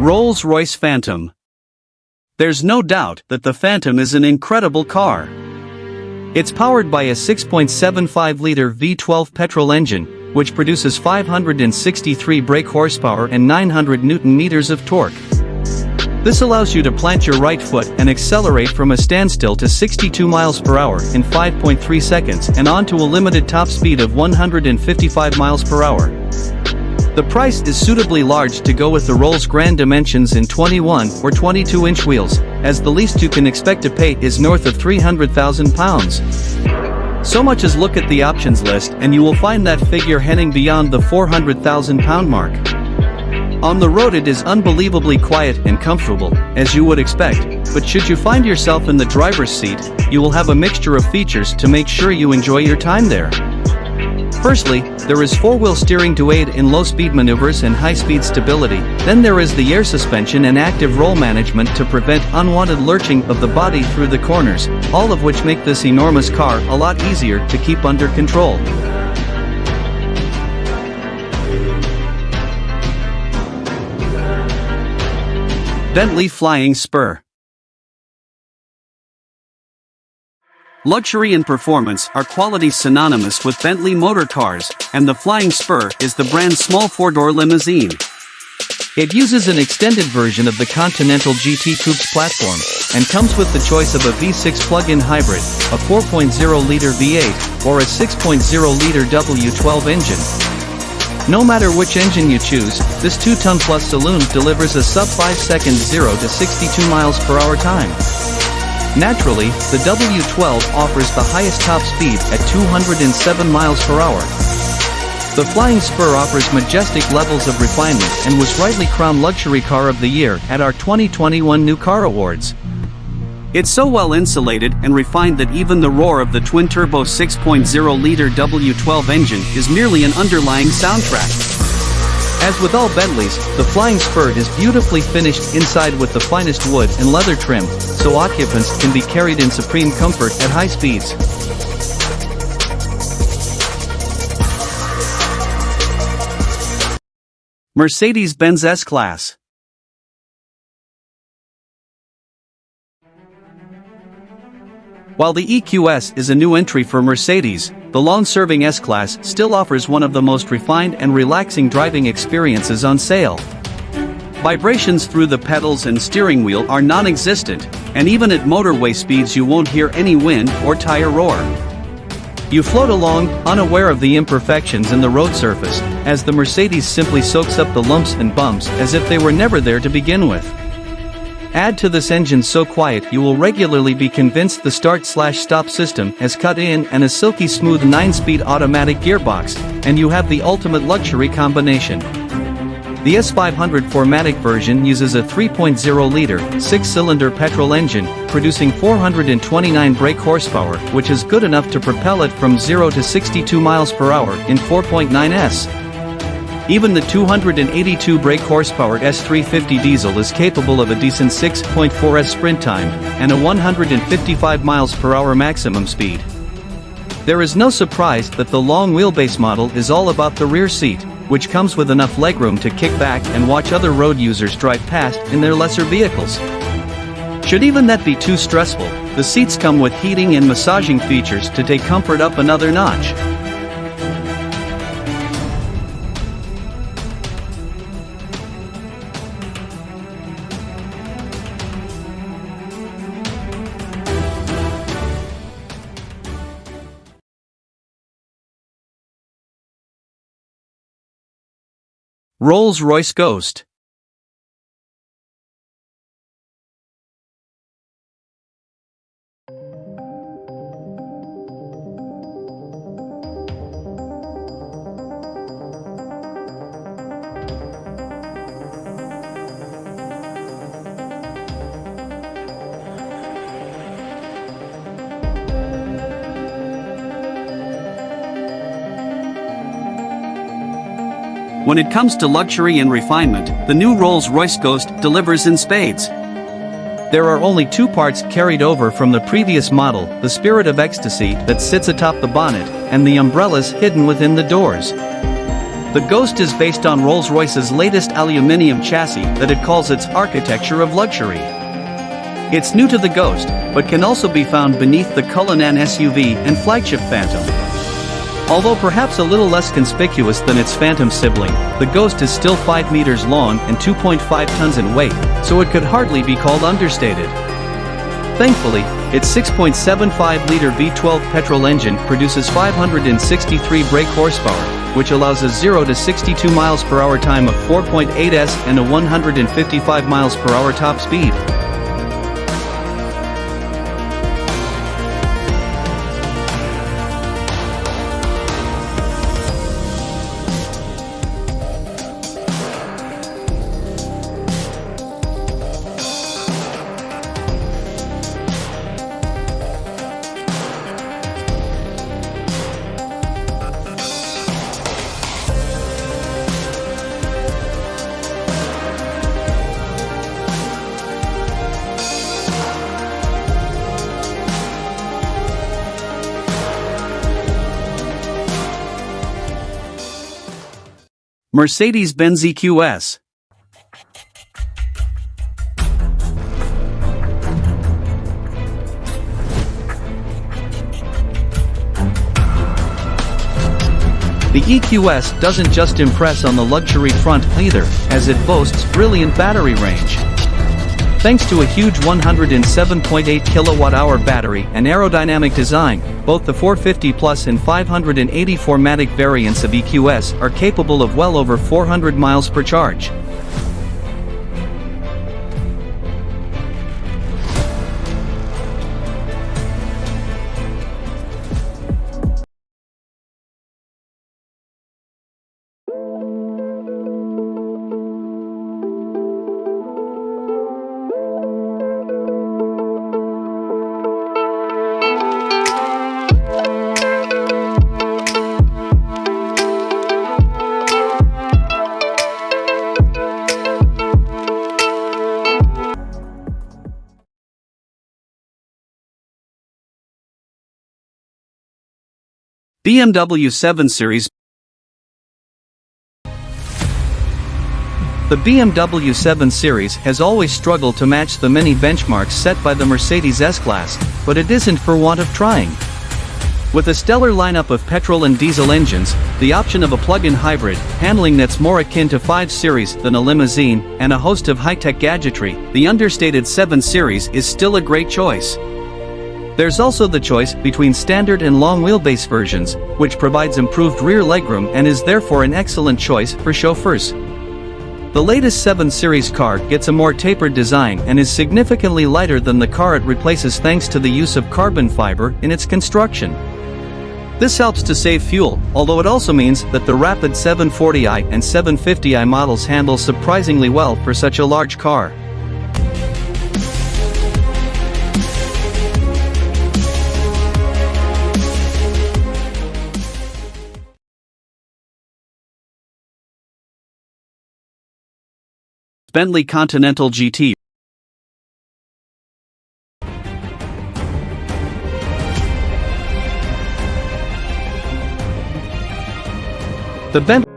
Rolls-Royce Phantom. There's no doubt that the Phantom is an incredible car. It's powered by a 6.75-liter V12 petrol engine, which produces 563 brake horsepower and 900 Nm of torque. This allows you to plant your right foot and accelerate from a standstill to 62 miles per hour in 5.3 seconds and onto a limited top speed of 155 miles per hour. The price is suitably large to go with the Rolls Grand dimensions in 21 or 22-inch wheels, as the least you can expect to pay is north of £300,000. So much as look at the options list and you will find that figure heading beyond the £400,000 mark. On the road it is unbelievably quiet and comfortable, as you would expect, but should you find yourself in the driver's seat, you will have a mixture of features to make sure you enjoy your time there. Firstly, there is four-wheel steering to aid in low-speed maneuvers and high-speed stability. Then there is the air suspension and active roll management to prevent unwanted lurching of the body through the corners, all of which make this enormous car a lot easier to keep under control. Bentley Flying Spur. Luxury and performance are qualities synonymous with Bentley motor cars, and the Flying Spur is the brand's small four-door limousine. It uses an extended version of the Continental GT Coupe's platform, and comes with the choice of a V6 plug-in hybrid, a 4.0-liter V8, or a 6.0-liter W12 engine. No matter which engine you choose, this 2-ton-plus saloon delivers a sub-5-second 0 to 62 miles per hour time. Naturally, the W12 offers the highest top speed at 207 miles per hour. The Flying Spur offers majestic levels of refinement and was rightly crowned Luxury Car of the Year at our 2021 New Car Awards. It's so well insulated and refined that even the roar of the twin-turbo 6.0-liter W12 engine is merely an underlying soundtrack. As with all Bentleys, the Flying Spur is beautifully finished inside with the finest wood and leather trim, so occupants can be carried in supreme comfort at high speeds. Mercedes-Benz S-Class. While the EQS is a new entry for Mercedes, the long-serving S-Class still offers one of the most refined and relaxing driving experiences on sale. Vibrations through the pedals and steering wheel are non-existent, and even at motorway speeds you won't hear any wind or tire roar. You float along, unaware of the imperfections in the road surface, as the Mercedes simply soaks up the lumps and bumps as if they were never there to begin with. Add to this engine so quiet you will regularly be convinced the start/stop system has cut in and a silky smooth 9-speed automatic gearbox, and you have the ultimate luxury combination. The S500 4MATIC version uses a 3.0-liter, 6-cylinder petrol engine, producing 429 brake horsepower, which is good enough to propel it from 0 to 62 miles per hour in 4.9s. Even the 282 brake horsepower S350 diesel is capable of a decent 6.4s sprint time, and a 155 miles per hour maximum speed. There is no surprise that the long wheelbase model is all about the rear seat, which comes with enough legroom to kick back and watch other road users drive past in their lesser vehicles. Should even that be too stressful, the seats come with heating and massaging features to take comfort up another notch. Rolls-Royce Ghost. When it comes to luxury and refinement, the new Rolls-Royce Ghost delivers in spades. There are only two parts carried over from the previous model: the Spirit of Ecstasy that sits atop the bonnet, and the umbrellas hidden within the doors. The Ghost is based on Rolls-Royce's latest aluminium chassis that it calls its architecture of luxury. It's new to the Ghost, but can also be found beneath the Cullinan SUV and flagship Phantom. Although perhaps a little less conspicuous than its Phantom sibling, the Ghost is still 5 meters long and 2.5 tons in weight, so it could hardly be called understated. Thankfully, its 6.75-liter V12 petrol engine produces 563 brake horsepower, which allows a 0 to 62 miles per hour time of 4.8s and a 155 miles per hour top speed. Mercedes-Benz EQS. The EQS doesn't just impress on the luxury front either, as it boasts brilliant battery range. Thanks to a huge 107.8 kWh battery and aerodynamic design, both the 450 Plus and 584-matic variants of EQS are capable of well over 400 miles per charge. BMW 7 Series. The BMW 7 Series has always struggled to match the many benchmarks set by the Mercedes S-Class, but it isn't for want of trying. With a stellar lineup of petrol and diesel engines, the option of a plug-in hybrid, handling that's more akin to 5 Series than a limousine, and a host of high-tech gadgetry, the understated 7 Series is still a great choice. There's also the choice between standard and long wheelbase versions, which provides improved rear legroom and is therefore an excellent choice for chauffeurs. The latest 7 Series car gets a more tapered design and is significantly lighter than the car it replaces thanks to the use of carbon fiber in its construction. This helps to save fuel, although it also means that the rapid 740i and 750i models handle surprisingly well for such a large car. Bentley Continental GT. The Bentley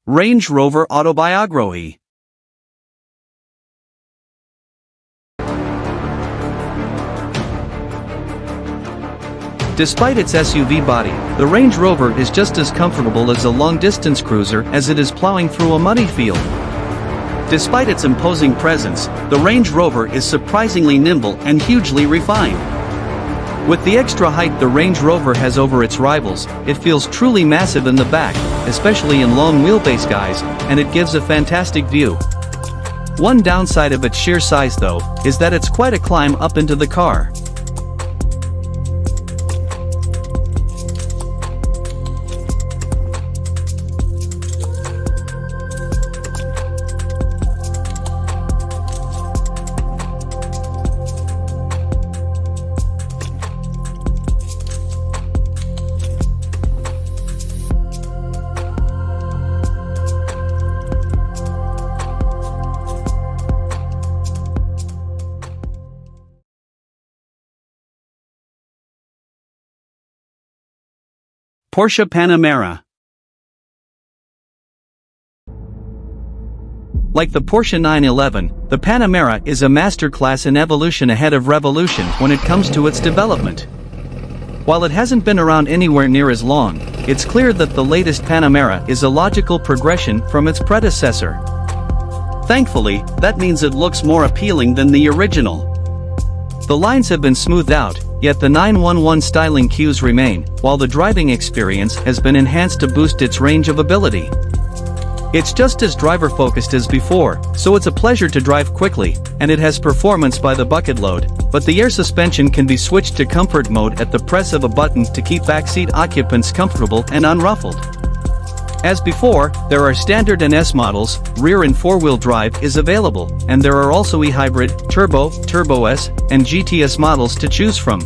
Range Rover Autobiography. Despite its SUV body, the Range Rover is just as comfortable as a long-distance cruiser as it is plowing through a muddy field. Despite its imposing presence, the Range Rover is surprisingly nimble and hugely refined. With the extra height the Range Rover has over its rivals, it feels truly massive in the back, especially in long wheelbase guys, and it gives a fantastic view. One downside of its sheer size though, is that it's quite a climb up into the car. Porsche Panamera. Like the Porsche 911, the Panamera is a masterclass in evolution ahead of revolution when it comes to its development. While it hasn't been around anywhere near as long, it's clear that the latest Panamera is a logical progression from its predecessor. Thankfully, that means it looks more appealing than the original. The lines have been smoothed out, yet the 911 styling cues remain, while the driving experience has been enhanced to boost its range of ability. It's just as driver-focused as before, so it's a pleasure to drive quickly, and it has performance by the bucket load, but the air suspension can be switched to comfort mode at the press of a button to keep backseat occupants comfortable and unruffled. As before, there are standard and S models, rear and four-wheel drive is available, and there are also e-hybrid, turbo, Turbo S, and GTS models to choose from.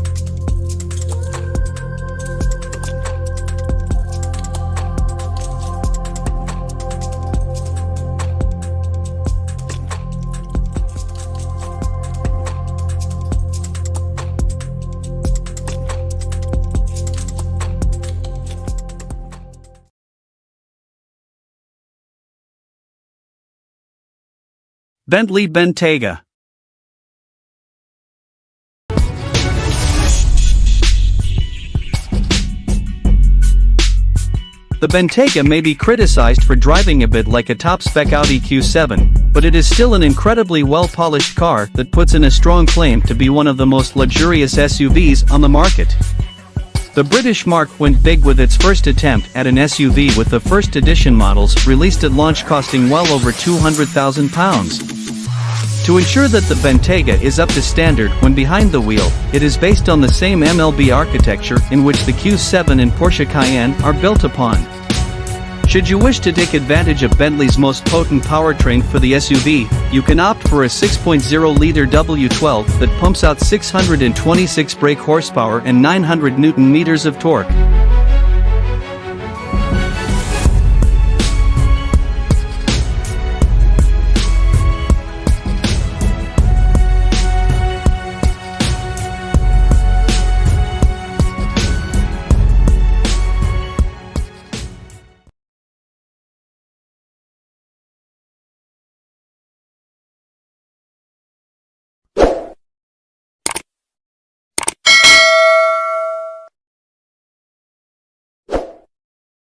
Bentley Bentayga. The Bentayga may be criticized for driving a bit like a top-spec Audi Q7, but it is still an incredibly well-polished car that puts in a strong claim to be one of the most luxurious SUVs on the market. The British marque went big with its first attempt at an SUV with the first edition models released at launch costing well over £200,000. To ensure that the Bentayga is up to standard when behind the wheel, it is based on the same MLB architecture in which the Q7 and Porsche Cayenne are built upon. Should you wish to take advantage of Bentley's most potent powertrain for the SUV, you can opt for a 6.0-liter W12 that pumps out 626 brake horsepower and 900 Nm of torque.